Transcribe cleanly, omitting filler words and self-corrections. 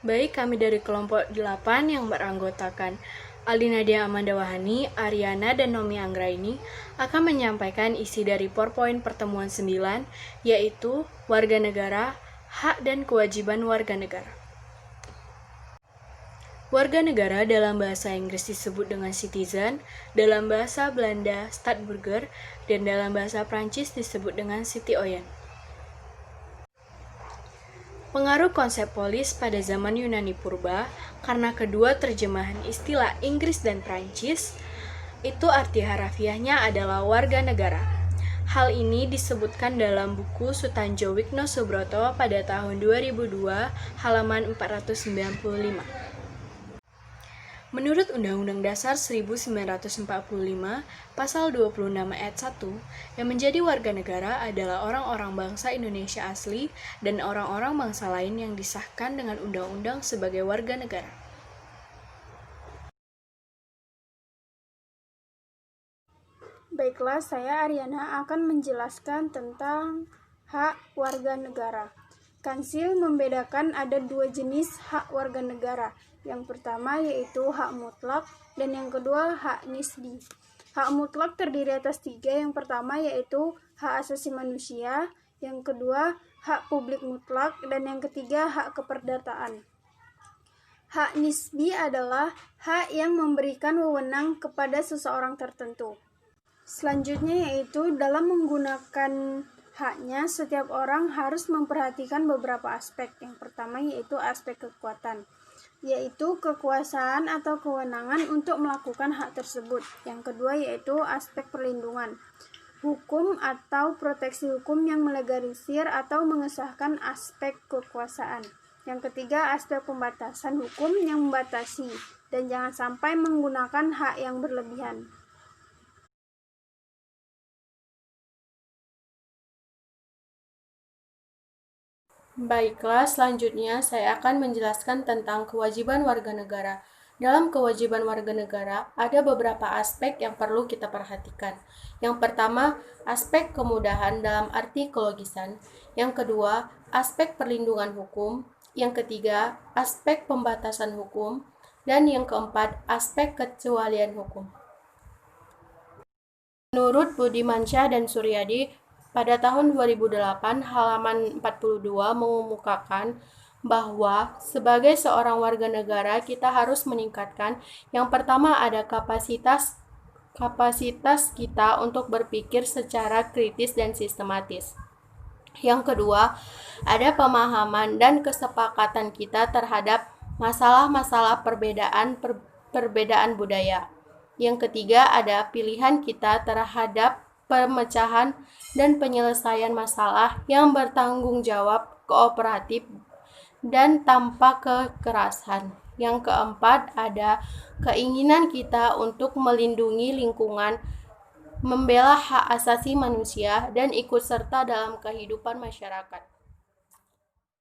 Baik, kami dari kelompok 8 yang beranggotakan Aldi Nadia Amanda Wahani, Ariana, dan Nomi Anggraini akan menyampaikan isi dari PowerPoint pertemuan 9, yaitu warga negara, hak dan kewajiban warga negara. Warga negara dalam bahasa Inggris disebut dengan citizen, dalam bahasa Belanda Staatsburger, dan dalam bahasa Prancis disebut dengan citoyen. Pengaruh konsep polis pada zaman Yunani purba, karena kedua terjemahan istilah Inggris dan Prancis, itu arti harafiahnya adalah warga negara. Hal ini disebutkan dalam buku Sutanjo Wigno Subroto pada tahun 2002, halaman 495. Menurut Undang-Undang Dasar 1945, Pasal 26 Ayat 1, yang menjadi warga negara adalah orang-orang bangsa Indonesia asli dan orang-orang bangsa lain yang disahkan dengan undang-undang sebagai warga negara. Baiklah, saya Ariana akan menjelaskan tentang hak warga negara. Kansil membedakan ada dua jenis hak warga negara. Yang pertama yaitu hak mutlak dan yang kedua hak nisbi. Hak mutlak terdiri atas tiga. Yang pertama yaitu hak asasi manusia, yang kedua hak publik mutlak, dan yang ketiga hak keperdataan. Hak nisbi adalah hak yang memberikan wewenang kepada seseorang tertentu. Selanjutnya yaitu dalam menggunakan haknya, setiap orang harus memperhatikan beberapa aspek. Yang pertama yaitu aspek kekuatan, yaitu kekuasaan atau kewenangan untuk melakukan hak tersebut. Yang kedua yaitu aspek perlindungan, hukum atau proteksi hukum yang melegalisir atau mengesahkan aspek kekuasaan. Yang ketiga aspek pembatasan hukum yang membatasi dan jangan sampai menggunakan hak yang berlebihan. Baiklah, selanjutnya saya akan menjelaskan tentang kewajiban warga negara. Dalam kewajiban warga negara, ada beberapa aspek yang perlu kita perhatikan. Yang pertama, aspek kemudahan dalam arti kelogisan. Yang kedua, aspek perlindungan hukum. Yang ketiga, aspek pembatasan hukum. Dan yang keempat, aspek kecualian hukum. Menurut Budimansyah dan Suryadi, pada tahun 2008, halaman 42 mengemukakan bahwa sebagai seorang warga negara kita harus meningkatkan yang pertama ada kapasitas kita untuk berpikir secara kritis dan sistematis. Yang kedua, ada pemahaman dan kesepakatan kita terhadap masalah-masalah perbedaan budaya. Yang ketiga, ada pilihan kita terhadap pemecahan dan penyelesaian masalah yang bertanggung jawab, kooperatif, dan tanpa kekerasan. Yang keempat, ada keinginan kita untuk melindungi lingkungan, membela hak asasi manusia, dan ikut serta dalam kehidupan masyarakat.